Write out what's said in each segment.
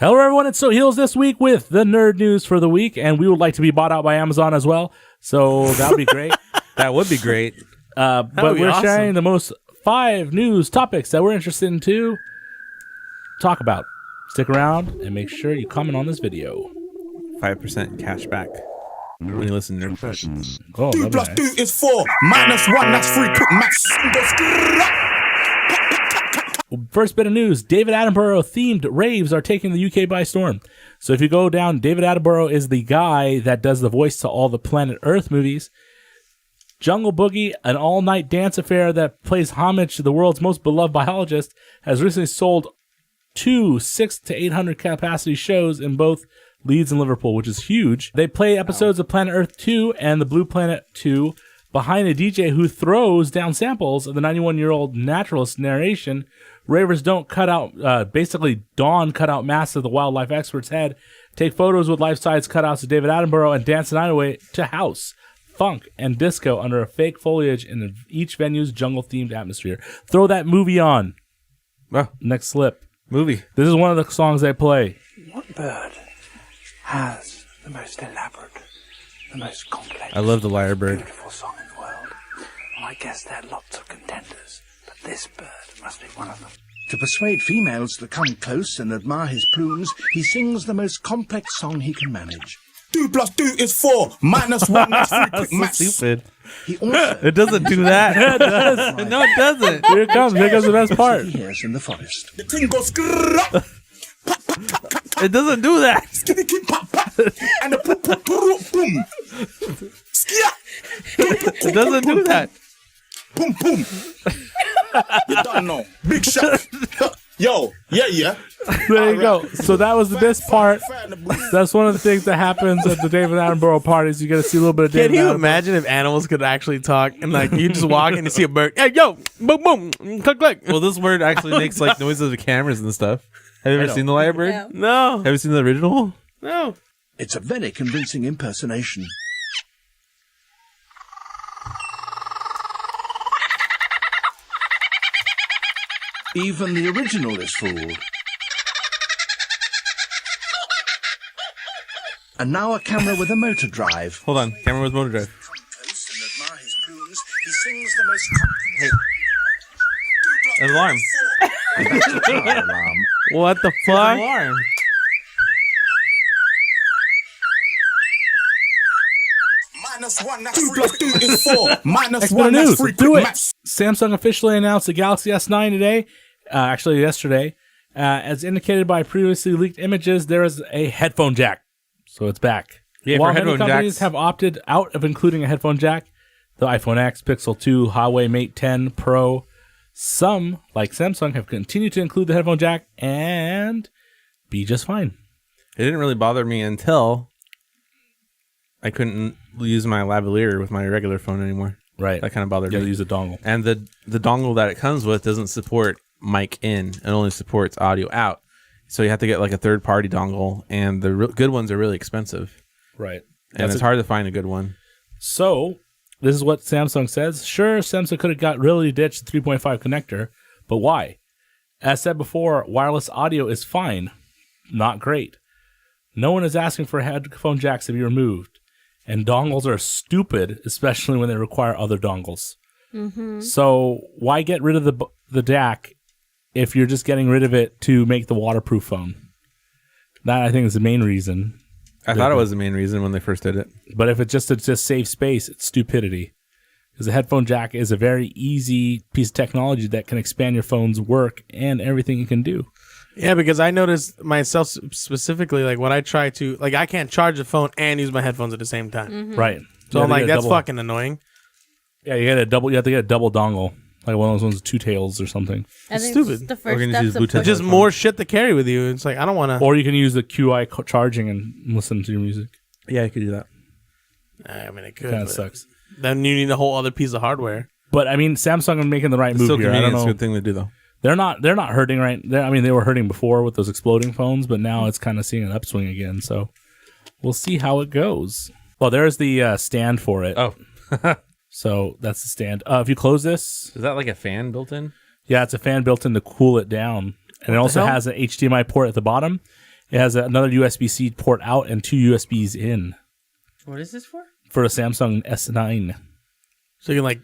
Hello, everyone. It's Soheil this week with the nerd news for the week, and we would like to be bought out by Amazon as well. So that would be great. That would be great. But we're sharing the most 5 news topics that we're interested in to talk about. Stick around and make sure you comment on this video. 5% cash back when you listen to nerd questions. Oh, 2 plus 2 is 4. Minus 1, that's 3. Quick maths. First bit of news, David Attenborough themed raves are taking the UK by storm. So if you go down, David Attenborough is the guy that does the voice to all the Planet Earth movies. Jungle Boogie, an all-night dance affair that plays homage to the world's most beloved biologist, has recently sold 2 600 to 800 capacity shows in both Leeds and Liverpool, which is huge. They play episodes of Planet Earth 2 and the Blue Planet 2 behind a DJ who throws down samples of the 91-year-old naturalist narration. Ravers don't cut out, basically Dawn cut out masks of the wildlife expert's head, take photos with life-size cutouts of David Attenborough, and dance the night away to house, funk, and disco under a fake foliage in each venue's jungle-themed atmosphere. Throw that movie on. Well, Next slip. movie. This is one of the songs they play. What bird has the most elaborate, the most complex, I love the lyre bird. beautiful song in the world? Well, I guess there are lots of contenders, but this bird must be one of them. To persuade females to come close and admire his plumes, he sings the most complex song he can manage. 2 plus 2 is 4. Minus 1, that's 3. Quick maths. Stupid. He also It doesn't do that. It does. No, it doesn't. Here it comes. Here comes the best part. he hears in the forest. The thing goes skrrrrap, It doesn't do that. skitty kip pop pop, and the poop poop poop boom. Skia. It doesn't do that. Boom boom. You don't know. Big shot. Yo, yeah. There you go. So that was the best part. That's one of the things that happens at the David Attenborough parties. You get to see a little bit of Can David you Attenborough. imagine if animals could actually talk and like you just walk and you see a bird? Hey, yo, boom, boom, click, click. Well, this word actually makes like noises of the cameras and stuff. Have you ever seen the lyre bird? No, Have you seen the original? no. It's a very convincing impersonation. Even the original is fooled. And now a camera with a motor drive. Hold on. Camera with motor drive. Come close and admire his plumes. He sings the most complex. An alarm. Fire alarm. What the fuck? Alarm. Minus 1, that's 2 plus 2 is 4. Minus Next bit 1, of that's news. 3. Let's do Quick it. maths. Samsung officially announced the Galaxy S9 today. Actually, yesterday. As indicated by previously leaked images, there is a headphone jack. So it's back. Yeah, While for many headphone companies jacks. have opted out of including a headphone jack, the iPhone X, Pixel 2, Huawei Mate 10 Pro, some, like Samsung, have continued to include the headphone jack and be just fine. It didn't really bother me until I couldn't use my lavalier with my regular phone anymore. Right. That kind of bothered You gotta me. use a dongle. And the dongle that it comes with doesn't support mic in. It only supports audio out. So you have to get like a third-party dongle, and the good ones are really expensive. Right. And it's hard to find a good one. So, this is what Samsung says. Sure, Samsung could have got really ditched the 3.5 connector, but why? As said before, wireless audio is fine, not great. No one is asking for headphone jacks to be removed, and dongles are stupid, especially when they require other dongles. So, why get rid of the jack if you're just getting rid of it to make the waterproof phone? That, I think, is the main reason. I thought it was the main reason when they first did it. But if it's just to just save space, it's stupidity. Because the headphone jack is a very easy piece of technology that can expand your phone's work and everything it can do. Yeah, because I noticed myself specifically, like when I try to, like I can't charge the phone and use my headphones at the same time. Right. So You have I'm to like, get a that's double- fucking annoying. Yeah, you have to get a double dongle. Like one of those ones with 2 tails or something. I think stupid. the We're first gonna steps use of Bluetooth. putting- Just more shit to carry with you. It's like, I don't want to. Or you can use the QI charging and listen to your music. Yeah, you could do that. I mean, it could. Kind of but sucks. Then you need a whole other piece of hardware. But I mean, Samsung are making the right move Still here. I don't convenient. It's a know. good thing to do, though. They're not hurting right. I mean, they were hurting before with those exploding phones, but now it's kind of seeing an upswing again. So we'll see how it goes. Well, there's the stand for it. Oh. So that's the stand. If you close this, Is that like a fan built in? yeah, it's a fan built in to cool it down. And it also has an HDMI port at the bottom. It has another USB-C port out and 2 USBs in What is this for? for a Samsung S9. So you can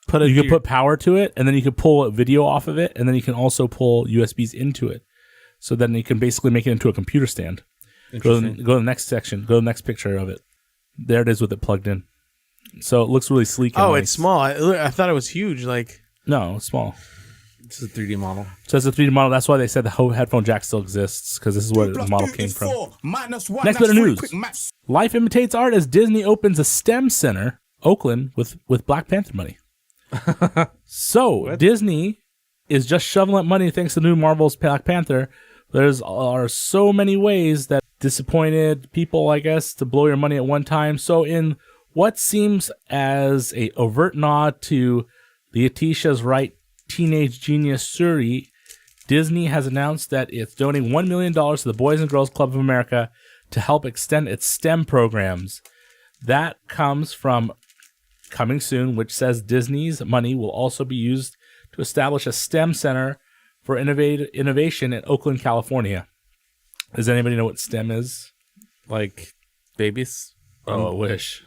put it. You can put power to it, and then you can pull a video off of it, and then you can also pull USBs into it. So then you can basically make it into a computer stand. Go to the next section. Go to the next picture of it. There it is with it plugged in. So it looks really sleek. And Oh, nice. it's small. I thought it was huge. No, it's small. It's a 3D model. So it's a 3D model. That's why they said the headphone jack still exists, because this is where the model came from. Next bit of news. Life imitates art as Disney opens a STEM center, Oakland, with Black Panther money. So Disney is just shoveling up money thanks to new Marvel's Black Panther. Are so many ways that disappointed people, I guess, to blow your money at one time. So in what seems as a overt nod to Letitia's right teenage genius Suri, Disney has announced that it's donating $1 million to the Boys and Girls Club of America to help extend its STEM programs. That comes from Coming Soon, which says Disney's money will also be used to establish a STEM center for innovation in Oakland, California. Does anybody know what STEM is? Like babies? Oh, I wish.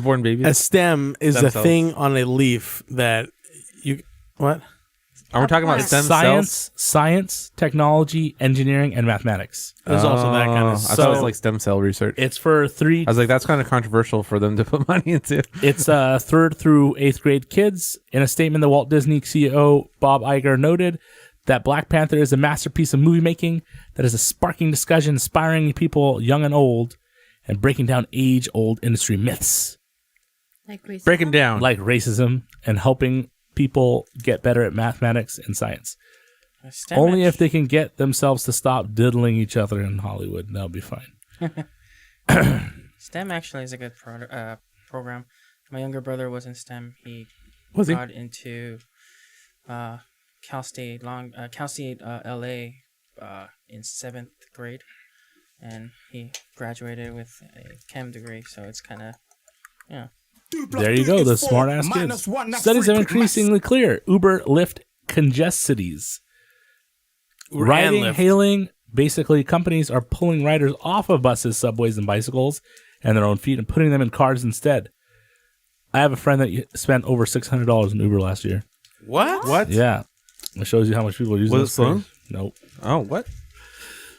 Born babies? A stem is Stem a cells. thing on a leaf that you... What? Are we talking about It's stem cells? science, technology, engineering, and mathematics. There's also that kind of... I thought it was like stem cell research. It's for I was like, that's kind of controversial for them to put money into. It's 3rd through 8th grade kids. In a statement, the Walt Disney CEO Bob Iger noted that Black Panther is a masterpiece of movie making that is a sparking discussion, inspiring people young and old, and breaking down age-old industry myths. Like racism. Break them down. Like racism, and helping people get better at mathematics and science. STEM Only if they can get themselves to stop diddling each other in Hollywood, that'll be fine. STEM actually is a good program. My younger brother was in STEM. He Was he? got into Cal State LA in 7th grade, and he graduated with a chem degree. So it's kind of, There you go, the smart-ass kids. Studies are increasingly clear. Uber, Lyft congest cities. Uber and Riding, Lyft. hailing, basically companies are pulling riders off of buses, subways, and bicycles and their own feet and putting them in cars instead. I have a friend that spent over $600 in Uber last year. What? Yeah. It shows you how much people use Was those it Sloan? things. Nope. Oh, what?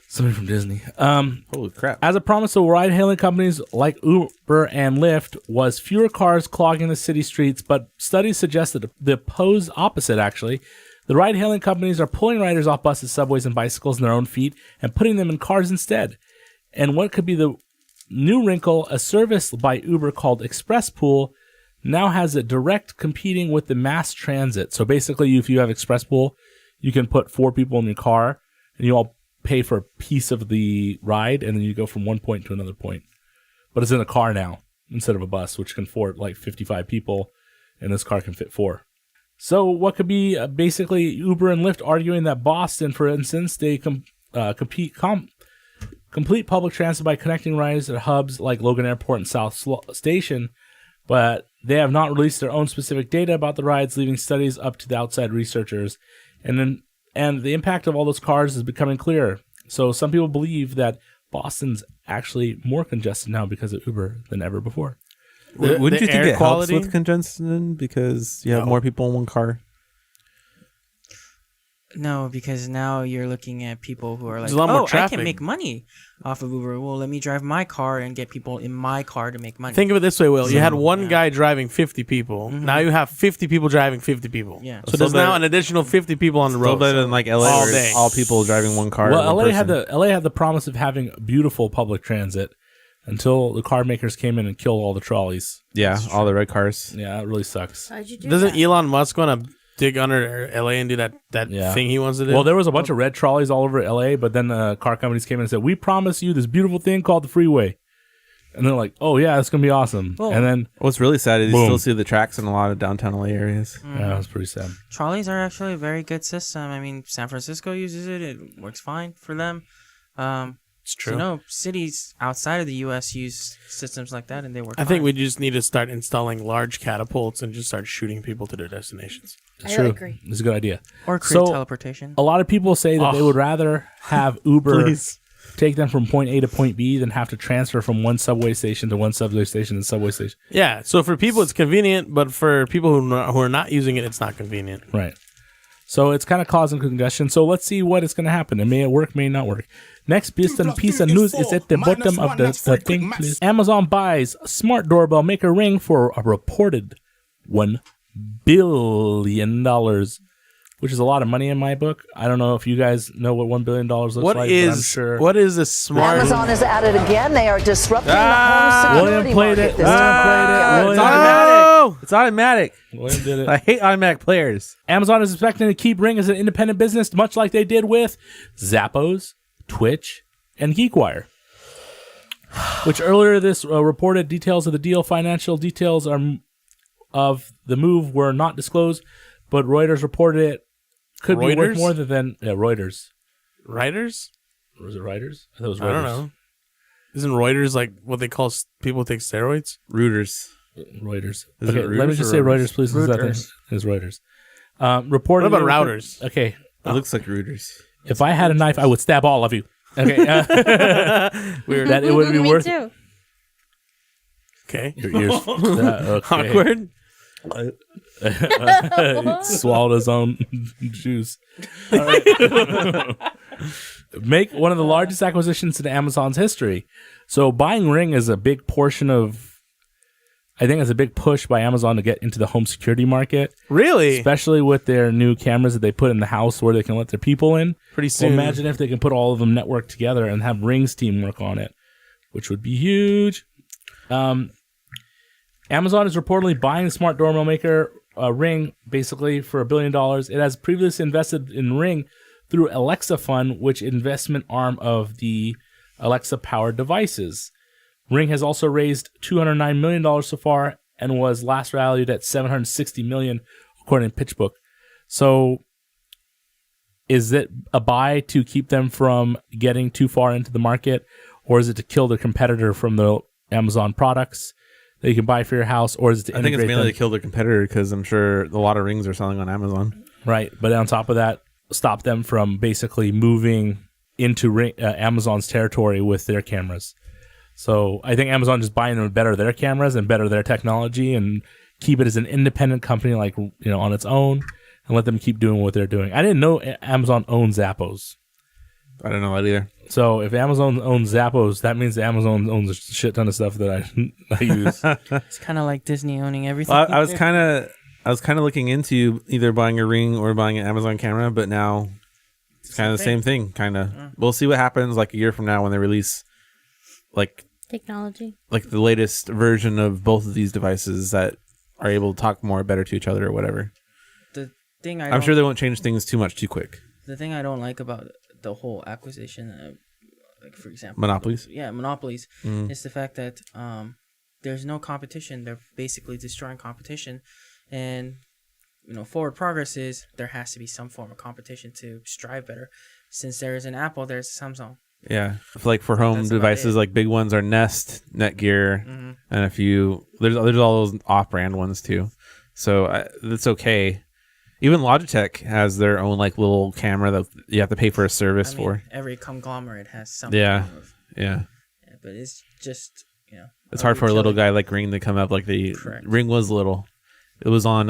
Somebody from Disney. Holy crap. As a promise of ride-hailing companies like Uber and Lyft was fewer cars clogging the city streets, but studies suggested the opposed opposite, actually. The ride-hailing companies are pulling riders off buses, subways, and bicycles in their own feet and putting them in cars instead. And what could be the new wrinkle, a service by Uber called Express Pool now has a direct competing with the mass transit. So basically, if you have Express Pool, you can put 4 people in your car, and you all pay for a piece of the ride, and then you go from one point to another point. But it's in a car now instead of a bus, which can afford like 55 people, and this car can fit 4. So what could be basically Uber and Lyft arguing that Boston, for instance, they complete public transit by connecting riders at hubs like Logan Airport and South Station, but they have not released their own specific data about the rides, leaving studies up to the outside researchers. And the impact of all those cars is becoming clearer. So some people believe that Boston's actually more congested now because of Uber than ever before. Wouldn't you think air it quality? helps with congestion because you have more people in one car? No, because now you're looking at people who are like, There's a lot more I traffic. can make money off of Uber. Well, let me drive my car and get people in my car to make money. Think of it this way, Will. You had one yeah. guy driving 50 people. Now you have 50 people driving 50 people. Yeah. So there's now an additional 50 people on the Still road. better than like LA All where day. it's all people driving one car. Well, one LA had person. the promise of having beautiful public transit until the car makers came in and killed all the trolleys. Yeah, all the red cars. Yeah, it really sucks. How'd you do Doesn't that? Elon Musk want to dig under LA and do that Yeah. thing he wants to do? Well, there was a bunch of red trolleys all over LA, but then car companies came in and said, "We promise you this beautiful thing called the freeway." And they're like, "Oh yeah, it's gonna be awesome." Well, and then What's really sad is you Boom. still see the tracks in a lot of downtown LA areas. yeah, it was pretty sad. Trolleys are actually a very good system. I mean, San Francisco uses it. It works fine for them. it's true. Cities outside of the U.S. use systems like that, and they work I think fine. we just need to start installing large catapults and just start shooting people to their destinations. It's I true. agree. It's a good idea. Or create So, teleportation. A lot of people say that they would rather have Uber Please. take them from point A to point B than have to transfer from one subway station to one subway station and subway station. Yeah, so for people it's convenient, but for people who are not using it, it's not convenient. Right. So it's kind of causing congestion. So let's see what is going to happen. It may work, may not work. Next piece of news is at the bottom of the thing. Please. Amazon buys smart doorbell maker Ring for a reported $1 billion, which is a lot of money in my book. I don't know if you guys know what $1 billion looks like. But I'm sure. What is a smart? Amazon is at it again. They are disrupting the home security William played market it. this time. It's automatic. It's automatic. William did it. I hate automatic players. Amazon is expecting to keep Ring as an independent business, much like they did with Zappos, Twitch, and GeekWire. Which earlier this reported details of the deal. Financial details of the move were not disclosed, but Reuters reported it could be worth more than Reuters. Writers? Was it Reuters? I thought it was Reuters. I don't know. Isn't Reuters like what they call people who take steroids? Reuters. Reuters. Is Okay, it let me Reuters just or say Reuters? Reuters, please. Reuters. It's Reuters. Reported. What about routers? Okay. It looks like Reuters. If I had a knife, I would stab all of you. Okay. Weird. That it would be Me worth. too. Okay. Your ears. Okay. Awkward. Swallowed his own juice. All right. Make one of the largest acquisitions in Amazon's history. So buying Ring is a big portion of. I think it's a big push by Amazon to get into the home security market. Really? Especially with their new cameras that they put in the house where they can let their people in. Pretty soon. Well, imagine if they can put all of them networked together and have Ring's team work on it, which would be huge. Amazon is reportedly buying the smart doorbell maker Ring basically for $1 billion. It has previously invested in Ring through Alexa Fund, which investment arm of the Alexa-powered devices. Ring has also raised $209 million so far and was last valued at $760 million, according to PitchBook. So is it a buy to keep them from getting too far into the market, or is it to kill the competitor from the Amazon products that you can buy for your house, or is it to integrate I think it's mainly them? to kill their competitor because I'm sure a lot of rings are selling on Amazon. Right, but on top of that, stop them from basically moving into Amazon's territory with their cameras. So I think Amazon just buying them to better their cameras and better their technology and keep it as an independent company, like, you know, on its own, and let them keep doing what they're doing. I didn't know Amazon owns Zappos. I don't know that either. So if Amazon owns Zappos, that means Amazon owns a shit ton of stuff that I use. It's kind of like Disney owning everything. Well, I was kind of looking into either buying a Ring or buying an Amazon camera, but now it's kind of the same thing. Kind of. We'll see what happens like a year from now when they release like Technology. Like the latest version of both of these devices that are able to talk more better to each other or whatever. The thing I'm sure they won't change things too much too quick. The thing I don't like about the whole acquisition of, like, for example, monopolies. Monopolies is the fact that there's no competition. They're basically destroying competition, and forward progress is there has to be some form of competition to strive better. Since there is an Apple, there's Samsung. Yeah, like for home devices, like big ones are Nest, Netgear, and a few. There's all those off-brand ones too. So that's okay. Even Logitech has their own like little camera that you have to pay for a service for. Every conglomerate has something. Yeah. But it's just it's hard for a little guy like Ring to come up. Like the Ring was little. It was on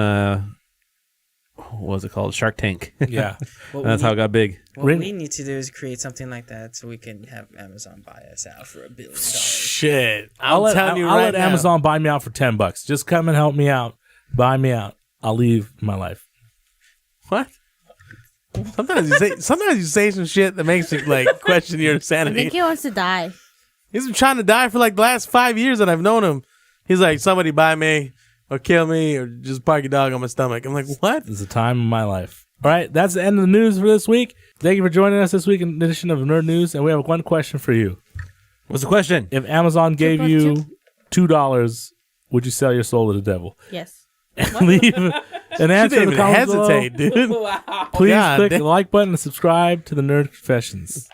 what was it called? Shark Tank. Yeah. That's how it got big. What we need to do is create something like that so we can have Amazon buy us out for $1 billion. Shit. I'll let Amazon buy me out for $10. Just come and help me out. Buy me out. I'll leave my life. What? Sometimes you say some shit that makes you like question your I sanity. think he wants to die. He's been trying to die for like the last 5 years that I've known him. He's like, somebody buy me or kill me or just park your dog on my stomach. I'm like, what? It's the time of my life. All right, that's the end of the news for this week. Thank you for joining us this week in the edition of Nerd News, and we have one question for you. What's the question? If Amazon gave you $2, would you sell your soul to the devil? Yes. Leave an answer in the comments hesitate, below. dude. Please God click damn. the like button and subscribe to the Nerd Confessions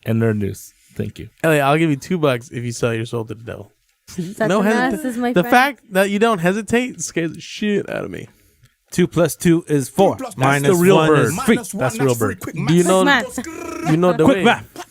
and Nerd News. Thank you. Elliot, I'll give you $2 if you sell your soul to the devil. Satanás is my The friend. fact that you don't hesitate scares the shit out of me. 2 + 2 is 4. That's Minus the real 1 bird. is 3. That's the real bird. Do you know? Math. You know the Quick way. math.